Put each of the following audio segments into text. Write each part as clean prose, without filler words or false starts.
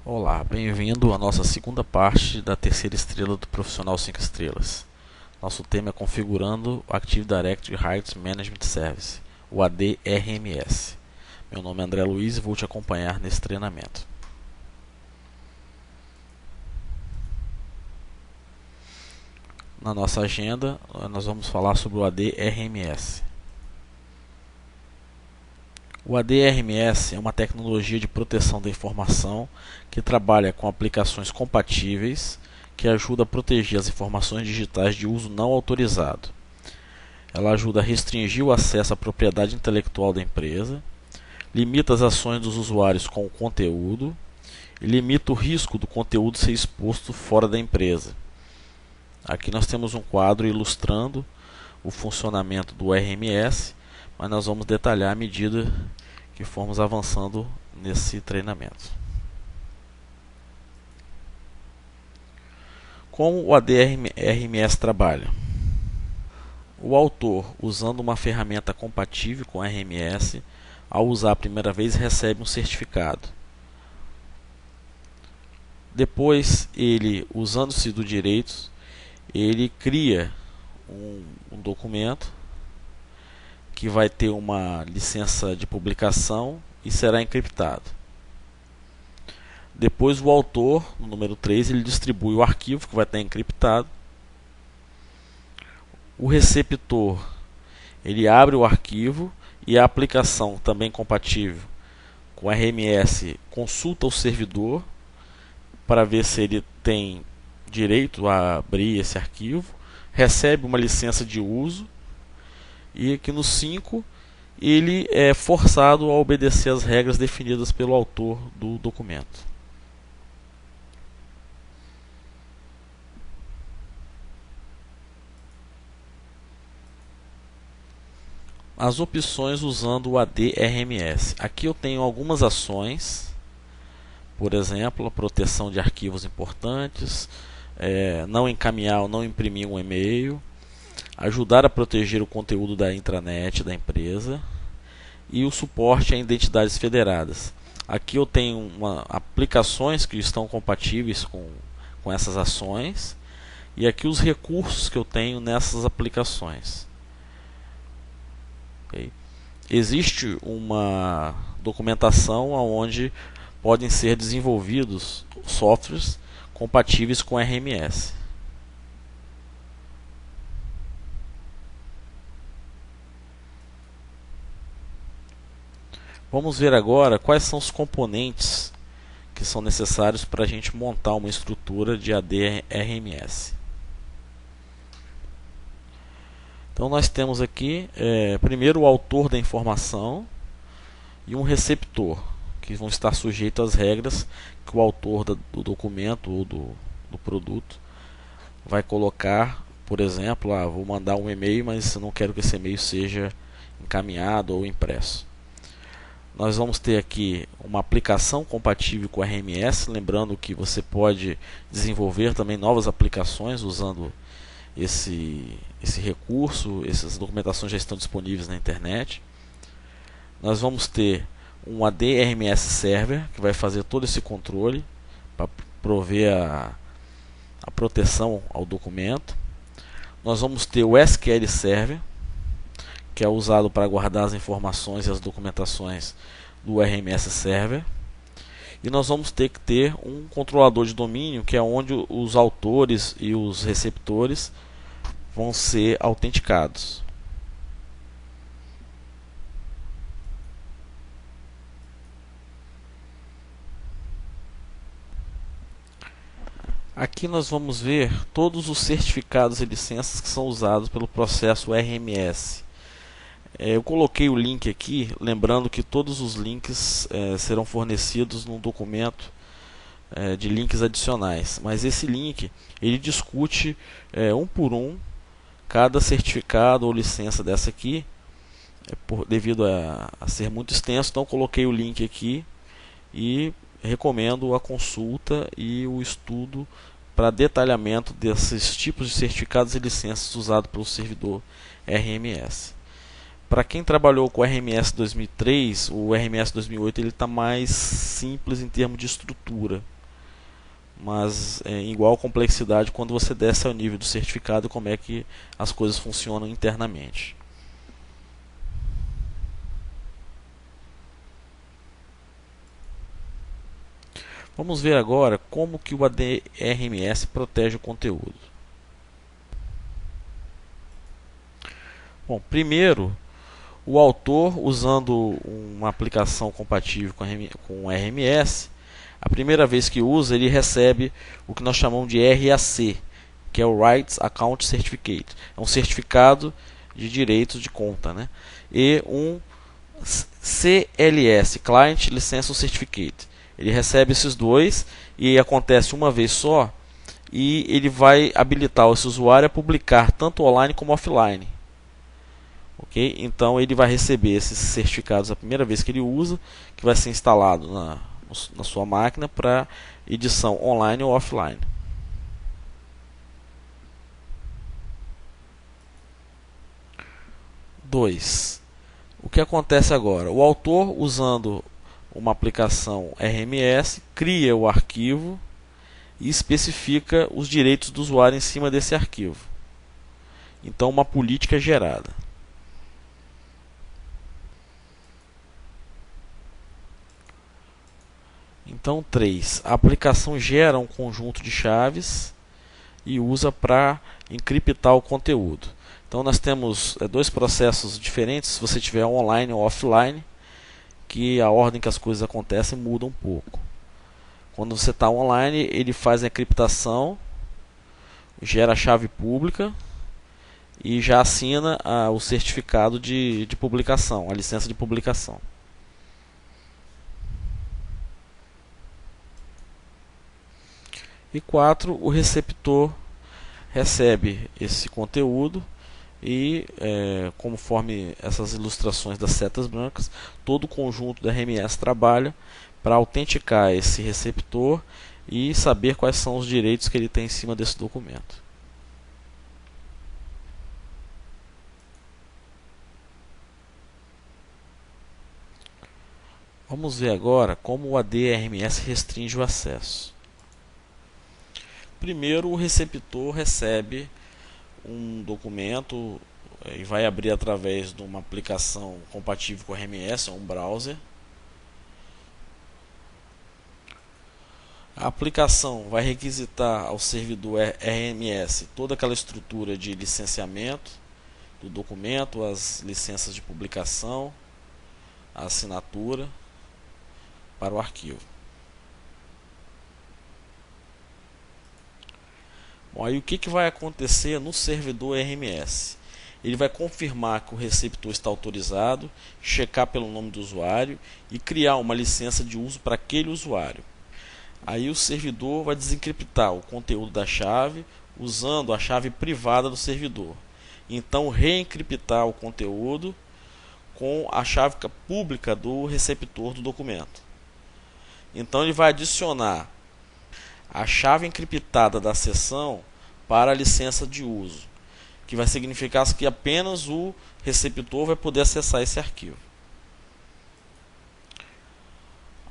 Olá, bem-vindo à nossa segunda parte da terceira estrela do Profissional 5 estrelas. Nosso tema é configurando o Active Directory Rights Management Service, o ADRMS. Meu nome é André Luiz e vou te acompanhar nesse treinamento. Na nossa agenda, nós vamos falar sobre o ADRMS. O ADRMS é uma tecnologia de proteção da informação que trabalha com aplicações compatíveis que ajuda a proteger as informações digitais de uso não autorizado. Ela ajuda a restringir o acesso à propriedade intelectual da empresa, limita as ações dos usuários com o conteúdo e limita o risco do conteúdo ser exposto fora da empresa. Aqui nós temos um quadro ilustrando o funcionamento do RMS, mas nós vamos detalhar à medida que formos avançando nesse treinamento. Como o ADRMS trabalha? O autor, usando uma ferramenta compatível com o RMS, ao usar a primeira vez, recebe um certificado. Depois, ele, usando-se dos direitos, ele cria um documento que vai ter uma licença de publicação e será encriptado. Depois o autor, no número 3, ele distribui o arquivo que vai estar encriptado. O receptor, ele abre o arquivo e a aplicação, também compatível com o RMS, consulta o servidor para ver se ele tem direito a abrir esse arquivo, recebe uma licença de uso. E aqui no 5, ele é forçado a obedecer às regras definidas pelo autor do documento. As opções usando o ADRMS. Aqui eu tenho algumas ações, por exemplo, a proteção de arquivos importantes, não encaminhar ou não imprimir um e-mail, ajudar a proteger o conteúdo da intranet da empresa e o suporte a identidades federadas. Aqui eu tenho aplicações que estão compatíveis com essas ações e aqui os recursos que eu tenho nessas aplicações. Okay. Existe uma documentação onde podem ser desenvolvidos softwares compatíveis com RMS. Vamos ver agora quais são os componentes que são necessários para a gente montar uma estrutura de ADRMS. Então nós temos aqui primeiro o autor da informação e um receptor, que vão estar sujeitos às regras que o autor do documento ou do produto vai colocar. Por exemplo, vou mandar um e-mail, mas eu não quero que esse e-mail seja encaminhado ou impresso. Nós vamos ter aqui uma aplicação compatível com o RMS, lembrando que você pode desenvolver também novas aplicações usando esse recurso. Essas documentações já estão disponíveis na internet. Nós vamos ter um ADRMS Server, que vai fazer todo esse controle para prover a proteção ao documento. Nós vamos ter o SQL Server, que é usado para guardar as informações e as documentações do RMS Server. E nós vamos ter que ter um controlador de domínio, que é onde os autores e os receptores vão ser autenticados. Aqui nós vamos ver todos os certificados e licenças que são usados pelo processo RMS. Eu coloquei o link aqui, lembrando que todos os links serão fornecidos num documento de links adicionais. Mas esse link ele discute um por um cada certificado ou licença dessa aqui, devido a ser muito extenso. Então coloquei o link aqui e recomendo a consulta e o estudo para detalhamento desses tipos de certificados e licenças usados pelo servidor RMS. Para quem trabalhou com o RMS 2003, o RMS 2008 ele está mais simples em termos de estrutura, mas em igual complexidade quando você desce ao nível do certificado, como é que as coisas funcionam internamente. Vamos ver agora como que o ADRMS protege o conteúdo. Bom, primeiro, o autor, usando uma aplicação compatível com o RMS, a primeira vez que usa, ele recebe o que nós chamamos de RAC, que é o Rights Account Certificate. É um certificado de direitos de conta, né? E um CLS, Client License Certificate. Ele recebe esses dois e acontece uma vez só, e ele vai habilitar esse usuário a publicar tanto online como offline. Okay? Então ele vai receber esses certificados a primeira vez que ele usa, que vai ser instalado na sua máquina para edição online ou offline. O que acontece agora? O autor, usando uma aplicação RMS, cria o arquivo e especifica os direitos do usuário em cima desse arquivo. Então uma política é gerada. Então 3. A aplicação gera um conjunto de chaves e usa para encriptar o conteúdo. Então nós temos dois processos diferentes, se você tiver online ou offline, que a ordem que as coisas acontecem muda um pouco. Quando você está online, ele faz a encriptação, gera a chave pública e já assina o certificado de publicação, a licença de publicação. E 4, o receptor recebe esse conteúdo e, conforme essas ilustrações das setas brancas, todo o conjunto da RMS trabalha para autenticar esse receptor e saber quais são os direitos que ele tem em cima desse documento. Vamos ver agora como o ADRMS restringe o acesso. Primeiro, o receptor recebe um documento e vai abrir através de uma aplicação compatível com o RMS, ou um browser. A aplicação vai requisitar ao servidor RMS toda aquela estrutura de licenciamento do documento, as licenças de publicação, a assinatura para o arquivo. Bom, aí o que vai acontecer no servidor RMS? Ele vai confirmar que o receptor está autorizado, checar pelo nome do usuário e criar uma licença de uso para aquele usuário. Aí o servidor vai desencriptar o conteúdo da chave usando a chave privada do servidor. Então reencriptar o conteúdo com a chave pública do receptor do documento. Então ele vai adicionar a chave encriptada da sessão para a licença de uso, que vai significar que apenas o receptor vai poder acessar esse arquivo.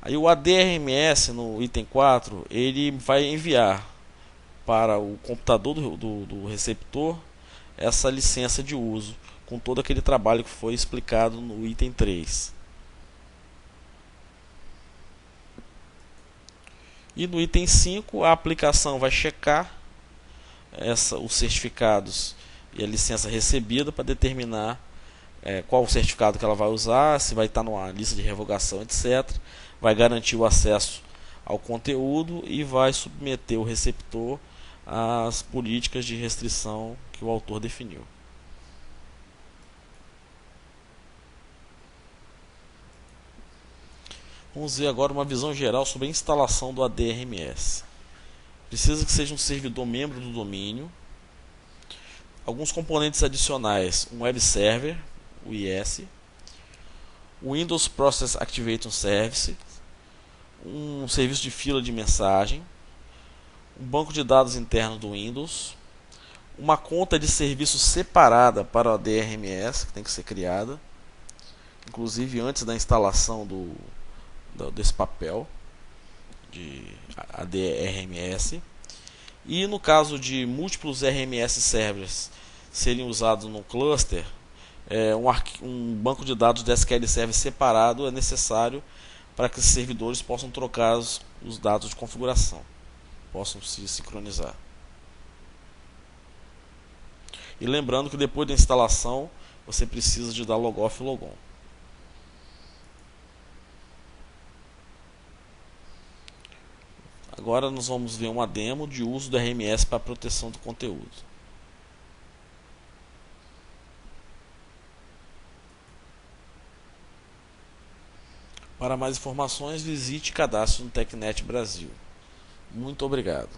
Aí o ADRMS no item 4, ele vai enviar para o computador do receptor essa licença de uso, com todo aquele trabalho que foi explicado no item 3. E no item 5, a aplicação vai checar os certificados e a licença recebida para determinar qual o certificado que ela vai usar, se vai estar numa lista de revogação, etc. Vai garantir o acesso ao conteúdo e vai submeter o receptor às políticas de restrição que o autor definiu. Vamos ver agora uma visão geral sobre a instalação do ADRMS. Precisa que seja um servidor membro do domínio, alguns componentes adicionais, um web server, o IS, o Windows Process Activation Service, um serviço de fila de mensagem, um banco de dados interno do Windows, uma conta de serviço separada para o ADRMS, que tem que ser criada, inclusive antes da instalação desse papel de ADRMS. E no caso de múltiplos RMS servers serem usados no cluster, um banco de dados de SQL Server separado é necessário para que os servidores possam trocar os dados de configuração, possam se sincronizar. E lembrando que depois da instalação você precisa de dar logoff e logon. Agora nós vamos ver uma demo de uso do RMS para proteção do conteúdo. Para mais informações, visite e cadastre no TecNet Brasil. Muito obrigado.